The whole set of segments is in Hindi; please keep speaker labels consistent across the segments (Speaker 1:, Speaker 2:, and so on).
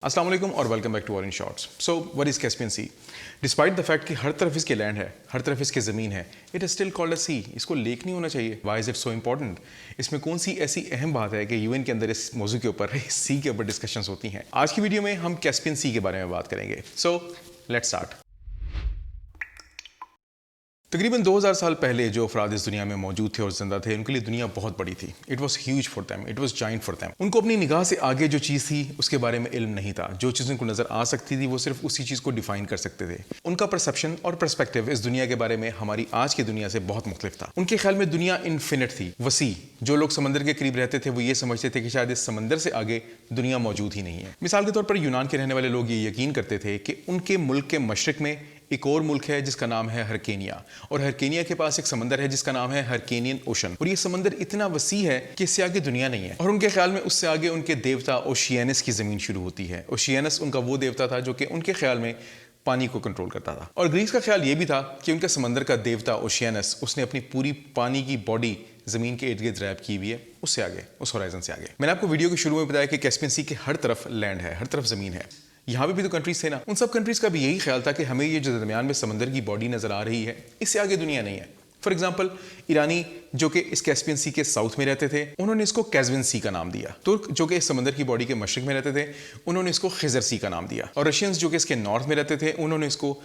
Speaker 1: अस्सलाम वालेकुम और welcome back to orange shorts. So what is Caspian sea? Despite the fact कि हर तरफ इसके लैंड है, हर तरफ इसकी ज़मीन है, it is still called a sea. इसको लेक नहीं होना चाहिए। Why is it so important? इसमें कौन सी ऐसी अहम बात है कि यूएन के अंदर इस मौजू के ऊपर, इस सी के ऊपर डिस्कशंस होती हैं? आज की वीडियो में हम कैस्पियन सी के बारे में बात करेंगे। So let's start. तकरीबन 2000 साल पहले जो अफराद इस दुनिया में मौजूद थे और जिंदा थे, उनके लिए दुनिया बहुत बड़ी थी। It was huge for them, it was giant for them. उनको अपनी निगाह से आगे जो चीज़ थी उसके बारे में इल्म नहीं था। जो चीज़ उनको नजर आ सकती थी वो सिर्फ उसी चीज़ को डिफाइन कर सकते थे। उनका परसेप्शन और परस्पेक्टिव इस दुनिया के बारे में हमारी आज की दुनिया से बहुत मुख्तलिफ था। उनके ख्याल में दुनिया इन्फिनिट थी, वसी। जो लोग समंदर के करीब रहते थे वो ये समझते थे कि शायद इस समंदर से आगे दुनिया मौजूद ही नहीं है। मिसाल के तौर पर यूनान के रहने वाले लोग ये यकीन करते थे कि उनके मुल्क के मशरक में एक और मुल्क है जिसका नाम है हरकेनिया, और हरकेनिया के पास एक समंदर है जिसका नाम है हरकेनियन ओशन, और ये समंदर इतना वसी है कि इससे आगे दुनिया नहीं है। और उनके ख्याल में उससे आगे उनके देवता ओशियनस की जमीन शुरू होती है। ओशियनस उनका वो देवता था जो कि उनके ख्याल में पानी को कंट्रोल करता था। और ग्रीस का ख्याल ये भी था कि उनका समंदर का देवता ओशियनस, उसने अपनी पूरी पानी की बॉडी जमीन के इर्द गिर्द रैप की हुई है, उससे आगे, उस होराइजन से आगे। मैंने आपको वीडियो के शुरू में बताया कि कैस्पियन सी के हर तरफ लैंड है, हर तरफ जमीन है। यहाँ पे भी तो कंट्रीज थे ना, उन सब कंट्रीज का भी यही ख्याल था कि हमें ये जो दरमियान में समंदर की बॉडी नजर आ रही है, इससे आगे दुनिया नहीं है। फॉर एग्जाम्पल, ईरानी जो कि इस कैस्पियन सी के साउथ में रहते थे, उन्होंने इसको कैस्पियन सी का नाम दिया। तुर्क जो कि इस समंदर की बॉडी के मशरिक में रहते थे, उन्होंने इसको खिजर सी का नाम दिया। और रशियंस जो कि इसके नॉर्थ में रहते थे, उन्होंने इसको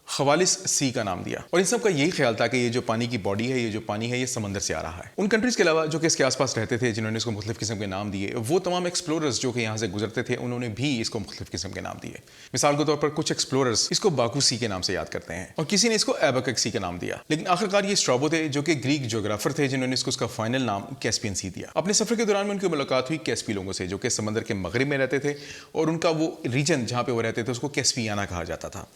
Speaker 1: खवालिस सी का नाम दिया। और इन सब का यही ख्याल था कि ये जो पानी की बॉडी है, ये जो पानी है, ये समंदर से आ रहा है। उन कंट्रीज के अलावा जो कि इसके आसपास रहते थे, जिन्होंने इसको मुख्तलिफ किस्म के नाम दिए, वो तमाम एक्सप्लोरर्स जो कि यहाँ से गुजरते थे, उन्होंने भी इसको मुख्तलिफ किस्म के नाम दिए। मिसाल के तौर पर कुछ एक्सप्लोरर्स इसको बाकू सी के नाम से याद करते हैं, और किसी ने इसको एबकक सी का नाम दिया। लेकिन आखिरकार ये स्ट्रैबो थे जो कि ग्रीक ज्योग्राफर थे, जिन्होंने इसको उसका फाइनल नाम कैस्पियन सी दिया। अपने सफर के दौरान में उनकी मुलाकात हुई कैस्पी लोगों से, जो कि समंदर के मगरिब में रहते थे, और उनका वो रीजन जहाँ पे वो रहते थे उसको कैस्पियाना कहा जाता था।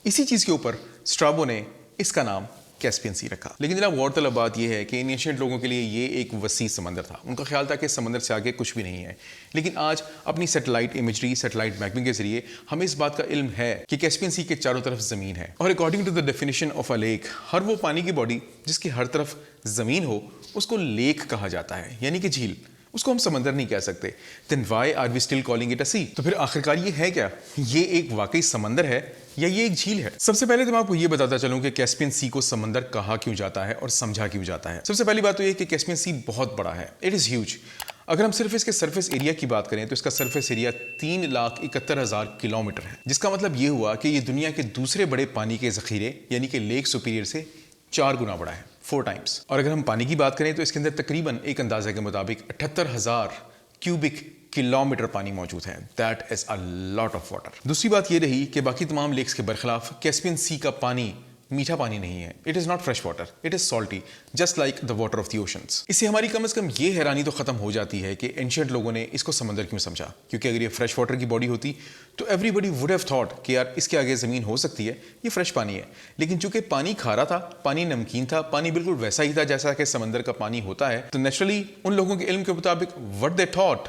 Speaker 1: इसी चीज़ के ऊपर स्ट्रैबो ने इसका नाम कैस्पियन सी रखा। लेकिन जनाब, गौरतलब बात यह है कि इन एशियंट लोगों के लिए ये एक वसी समंदर था। उनका ख्याल था कि समंदर से आगे कुछ भी नहीं है। लेकिन आज अपनी सैटेलाइट इमेजरी, सैटेलाइट मैपिंग के जरिए हमें इस बात का इल्म है कि कैस्पियन सी के चारों तरफ ज़मीन है। और according to the definition of a lake, हर वो पानी की बॉडी जिसकी हर तरफ ज़मीन हो उसको लेक कहा जाता है, यानी कि झील। उसको हम समंदर नहीं कह सकते। Then why are we still calling it a sea? तो फिर आखिरकार ये है क्या? ये एक वाकई समंदर है या ये एक झील है? सबसे पहले तो मैं आपको ये बताता चलूं कि कैस्पियन सी को समंदर कहा क्यों जाता है और समझा क्यों जाता है। सबसे पहली बात तो ये कि कैस्पियन सी बहुत बड़ा है, इट इज़ ह्यूज। अगर हम सिर्फ इसके सरफेस एरिया की बात करें तो इसका सरफेस एरिया 3,71,000 किलोमीटर है, जिसका मतलब ये हुआ कि ये दुनिया के दूसरे बड़े पानी के जखीरे यानी कि लेक सुपीरियर से 4 गुना बड़ा है, 4 टाइम्स। और अगर हम पानी की बात करें तो इसके अंदर तकरीबन एक अंदाजे के मुताबिक 78,000 क्यूबिक किलोमीटर पानी मौजूद है। That is a lot of water. दूसरी बात ये रही कि बाकी तमाम लेक्स के बरखिलाफ कैस्पियन सी का पानी मीठा पानी नहीं है। It is not fresh water, it is salty, just like the water of the oceans. इससे हमारी कम से कम ये हैरानी तो खत्म हो जाती है कि एंशिएंट लोगों ने इसको समंदर क्यों समझा। क्योंकि अगर ये फ्रेश वाटर की बॉडी होती तो एवरीबडी वुड हैव थॉट कि यार इसके आगे ज़मीन हो सकती है, ये फ्रेश पानी है। लेकिन चूंकि पानी खारा था, पानी नमकीन था, पानी बिल्कुल वैसा ही था जैसा कि समंदर का पानी होता है, तो नेचुरली उन लोगों के इल्म के मुताबिक what they thought,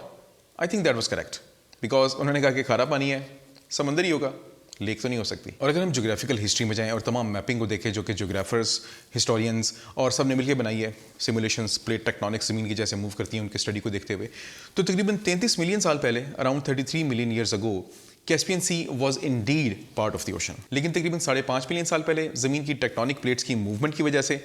Speaker 1: I think that was correct. Because उन्होंने कहा कि खारा पानी है, समंदर ही होगा, लेक तो नहीं हो सकती। और अगर हम ज्योग्राफिकल हिस्ट्री में जाएं और तमाम मैपिंग को देखें जो कि ज्योग्राफर्स, हिस्टोरियंस और सब ने मिलकर बनाई है, सिमुलेशंस, प्लेट टेक्टोनिक्स ज़मीन की जैसे मूव करती हैं उनके स्टडी को देखते हुए, तो तकरीबन 33 मिलियन साल पहले, around 33 million years ago, Caspian sea was indeed part of the ocean. लेकिन तकरीबन 5.5 मिलियन साल पहले ज़मीन की टेक्टोनिक प्लेट्स की मूवमेंट की वजह से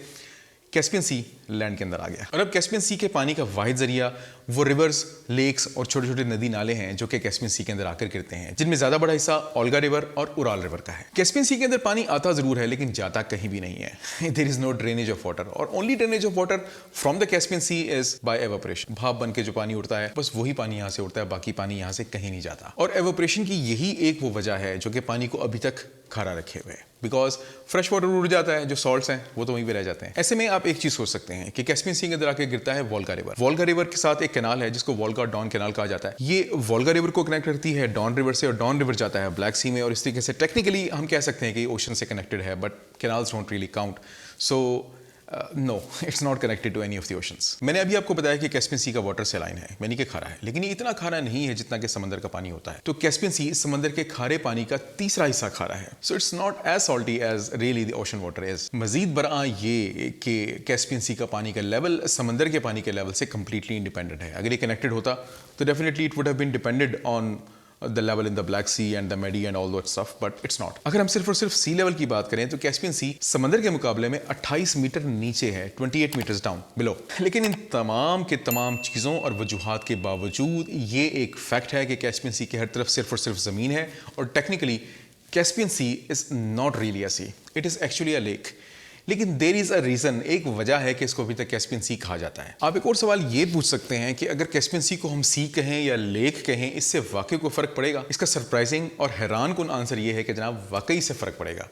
Speaker 1: कैस्पियन सी लैंड के अंदर आ गया। और अब कैस्पियन सी के पानी का वाहिद जरिया वो रिवर्स, लेक्स और छोटे छोटे नदी नाले हैं जो कि कैस्पियन सी के अंदर आकर गिरते हैं, जिनमें ज्यादा बड़ा हिस्सा ओल्गा रिवर और उराल रिवर का है। कैस्पियन सी के अंदर पानी आता जरूर है लेकिन जाता कहीं भी नहीं है। There is no drainage of water, और only drainage of water from the Caspian sea is by evaporation. भाप बन के जो पानी उड़ता है, बस वही पानी यहाँ से उड़ता है, बाकी पानी यहाँ से कहीं नहीं जाता। और एवापोरेशन की यही एक वो वजह है जो कि पानी को अभी तक खारा रखे हुए, बिकॉज फ्रेश वाटर उड़ जाता है, जो सॉल्ट्स हैं वो तो वहीं पे रह जाते हैं। ऐसे में आप एक चीज सोच सकते हैं कि कैस्पियन सी के अंदर आके गिरता है वोल्गा रिवर। वोल्गा रिवर के साथ एक कैनाल है जिसको वोल्गा डॉन कैनाल कहा जाता है। ये वोल्गा रिवर को कनेक्ट करती है डॉन रिवर से, और डॉन रिवर जाता है ब्लैक सी में, और इस तरीके से टेक्निकली हम कह सकते हैं कि ओशन से कनेक्टेड है, but canals don't really count. So no, it's not connected to any of the oceans. मैंने अभी आपको बताया कि कैस्पियन सी का वाटर सैलाइन है, यानी कि खारा है, लेकिन ये इतना खारा नहीं है जितना कि समंदर का पानी होता है। तो कैस्पियन सी समंदर के खारे पानी का तीसरा हिस्सा खारा है। So it's not as salty as really the ocean water is. मजीद बरआ ये कि कैस्पियन सी का पानी का लेवल समंदर के पानी के लेवल से कंप्लीटली इंडिपेंडेंट है। अगर ये कनेक्टेड होता तो definitely it would have been depended on the level in the Black Sea and the Medi and all that stuff, but it's not. अगर हम सिर्फ और सिर्फ सी लेवल की बात करें तो कैस्पियन सी समंदर के मुकाबले में 28 मीटर नीचे है, 28 मीटर्स डाउन बिलो। लेकिन इन तमाम के तमाम चीज़ों और वजूहात के बावजूद ये एक फैक्ट है कि कैस्पियन सी की हर तरफ सिर्फ और सिर्फ ज़मीन है, और technically Caspian sea is not really a sea, it is actually a lake. लेकिन देर इज़ अ रीज़न, एक वजह है कि इसको अभी तक कैस्पियन सी कहा जाता है। आप एक और सवाल ये पूछ सकते हैं कि अगर कैस्पियन सी को हम सी कहें या लेक कहें, इससे वाकई कोई फ़र्क पड़ेगा? इसका सरप्राइजिंग और हैरान कुन आंसर ये है कि जनाब वाकई से फ़र्क पड़ेगा।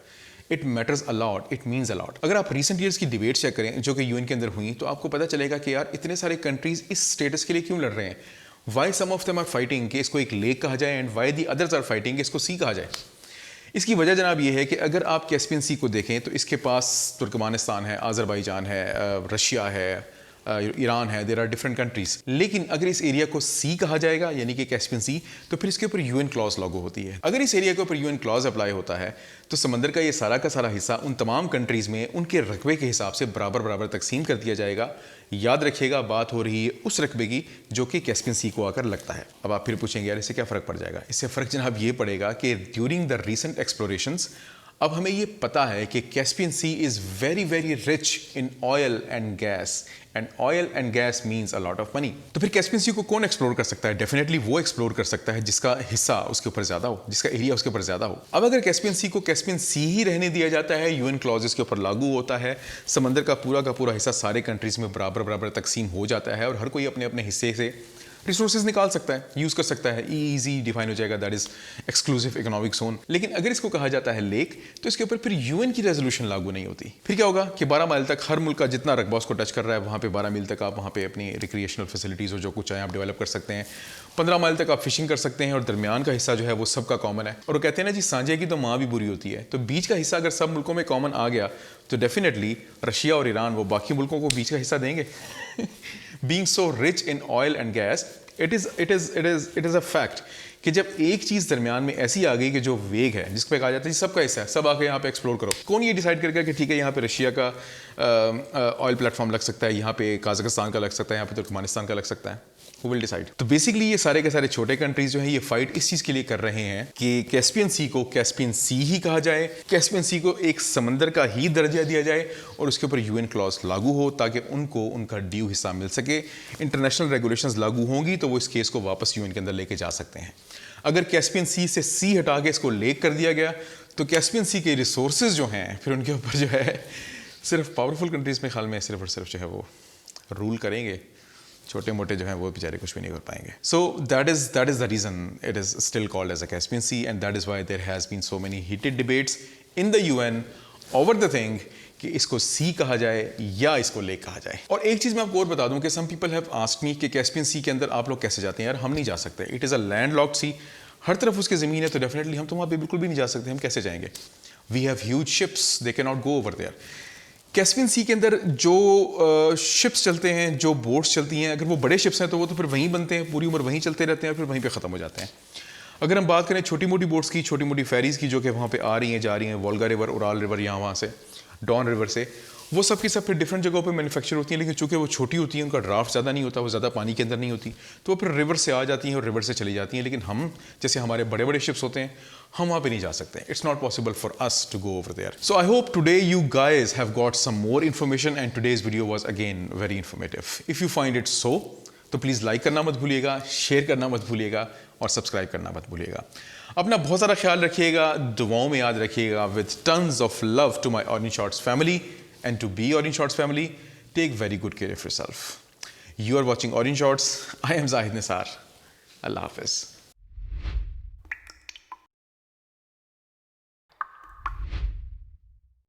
Speaker 1: It matters a lot, it means a lot. अगर आप रिसेंट ईयर्स की डिबेट चेक करें जो कि यूएन के अंदर हुई, तो आपको पता चलेगा कि यार इतने सारे कंट्रीज़ इस स्टेटस के लिए क्यों लड़ रहे हैं। Why some of them are fighting कि इसको एक लेक कहा जाए, and why the others are fighting कि इसको सी कहा जाए। इसकी वजह जनाब ये है कि अगर आप कैस्पियन सी को देखें तो इसके पास तुर्कमानिस्तान है, आज़रबाईजान है, रशिया है, ईरान है, देर आर डिफरेंट कंट्रीज़। लेकिन अगर इस एरिया को सी कहा जाएगा यानी कि कैस्पियन सी, तो फिर इसके ऊपर यूएन क्लॉज लागू होती है। अगर इस एरिया के ऊपर यूएन क्लॉज अप्लाई होता है तो समंदर का ये सारा का सारा हिस्सा उन तमाम कंट्रीज़ में उनके रकबे के हिसाब से बराबर बराबर तकसीम कर दिया जाएगा। याद रखिएगा बात हो रही है उस रकबे की जो कि कैस्पियन सी को आकर लगता है। अब आप फिर पूछेंगे यार इससे क्या फ़र्क पड़ जाएगा? इससे फ़र्क जनाब ये पड़ेगा कि ड्यूरिंग द रीसेंट एक्सप्लोरेशंस अब हमें ये पता है कि Caspian sea is very very rich in oil and gas, and oil and gas means a lot of money. तो फिर कैस्पियन सी को कौन एक्सप्लोर कर सकता है? डेफिनेटली वो एक्सप्लोर कर सकता है जिसका हिस्सा उसके ऊपर ज़्यादा हो, जिसका एरिया उसके ऊपर ज़्यादा हो। अब अगर कैस्पियन सी को कैस्पियन सी ही रहने दिया जाता है, यूएन क्लॉजेस के ऊपर लागू होता है, समंदर का पूरा हिस्सा सारे कंट्रीज़ में बराबर बराबर तकसीम हो जाता है और हर कोई अपने अपने हिस्से से रिसोर्सेज निकाल सकता है, यूज़ कर सकता है, ईजी डिफाइन हो जाएगा, that is exclusive economic zone. लेकिन अगर इसको कहा जाता है लेक, तो इसके ऊपर फिर यूएन की रेजोल्यूशन लागू नहीं होती। फिर क्या होगा कि 12 माइल तक हर मुल्क का जितना रकबा उसको टच कर रहा है, वहाँ पे 12 मील तक आप वहाँ पे अपनी रिक्रिएशनल फैसिलिटीज़ हो जो कुछ चाहें आप डेवलप कर सकते हैं। 15 माइल तक आप फिशिंग कर सकते हैं और दरमियान का हिस्सा जो है वो सबका कॉमन है। और वो कहते हैं ना जी, सांझे की तो माँ भी बुरी होती है। तो बीच का हिस्सा अगर सब मुल्कों में कॉमन आ गया तो डेफिनेटली रशिया और ईरान वो बाकी मुल्कों को बीच का हिस्सा देंगे। Being so rich in oil and gas, it is a fact कि जब एक चीज़ दरमियान में ऐसी आ गई कि जो वेग है, जिस पे कहा जाता है सबका हिस्सा है, सब आके यहाँ पे एक्सप्लोर करो। कौन ये डिसाइड करेगा कि ठीक है यहाँ पे रशिया का ऑयल प्लेटफॉर्म लग सकता है, यहाँ पे काजाकिस्तान का लग सकता है, यहाँ पे तुर्कमानिस्तान का लग सकता है? Who will decide? तो बेसिकली ये सारे के सारे छोटे कंट्रीज जो हैं ये फाइट इस चीज़ के लिए कर रहे हैं कि कैस्पियन सी को कैस्पियन सी ही कहा जाए, कैस्पियन सी को एक समंदर का ही दर्जा दिया जाए और उसके ऊपर यूएन क्लॉज लागू हो ताकि उनको उनका ड्यू हिस्सा मिल सके। इंटरनेशनल रेगुलेशंस लागू होंगी तो वो इस केस को वापस यूएन के अंदर लेके जा सकते हैं। अगर कैस्पियन सी से सी हटा के इसको लेक कर दिया गया तो कैस्पियन सी के रिसोर्सेज जो हैं फिर उनके ऊपर जो है सिर्फ पावरफुल कंट्रीज़ में ख्याल में सिर्फ और सिर्फ जो है वो रूल करेंगे, छोटे मोटे जो हैं वो बेचारे कुछ भी नहीं कर पाएंगे। So that is the reason it is still called as a Caspian sea, and that is why there has been so many heated debates in the UN over the thing कि इसको सी कहा जाए या इसको लेक कहा जाए। और एक चीज़ मैं आपको और बता दूं कि some people have asked me कि कैस्पियन सी के अंदर आप लोग कैसे जाते हैं? यार हम नहीं जा सकते, it is a land locked sea, हर तरफ उसकी ज़मीन है, तो डेफिनेटली हम तो वहाँ पर बिल्कुल भी नहीं जा सकते, हम कैसे जाएंगे? We have huge ships, they can not go over there. Caspian sea के अंदर जो शिप्स चलते हैं, जो बोट्स चलती हैं, अगर वो बड़े शिप्स हैं तो वो तो फिर वहीं बनते हैं, पूरी उम्र वहीं चलते रहते हैं, फिर वहीं पे ख़त्म हो जाते हैं। अगर हम बात करें छोटी मोटी बोट्स की, छोटी मोटी फेरीज़ की जो कि वहाँ पे आ रही हैं जा रही हैं, वोल्गा रिवर, उराल रिवर, यहाँ वहाँ से डॉन रिवर से, वो सब की सब फिर डिफरेंट जगहों पे मैन्युफैक्चर होती हैं, लेकिन चूँकि वो छोटी होती हैं, उनका ड्राफ्ट ज़्यादा नहीं होता, वो ज़्यादा पानी के अंदर नहीं होती, तो वो फिर रिवर से आ जाती हैं और रिवर से चली जाती हैं। लेकिन हम जैसे हमारे बड़े बड़े शिप्स होते हैं, हम वहाँ पे नहीं जा सकते। It's not possible for us to go over there. So I hope today you guys have got some more information and today's video was again very informative. If you find it so तो प्लीज़ लाइक करना मत भूलिएगा, शेयर करना मत भूलिएगा और सब्सक्राइब करना मत भूलिएगा। अपना बहुत सारा ख्याल रखिएगा, दुआओं में याद रखिएगा। With tons of love to my orange shorts family, and to be Orange Shorts family, take very good care of yourself. You are watching Orange Shorts. I am Zahid Nisar. Allah Hafiz.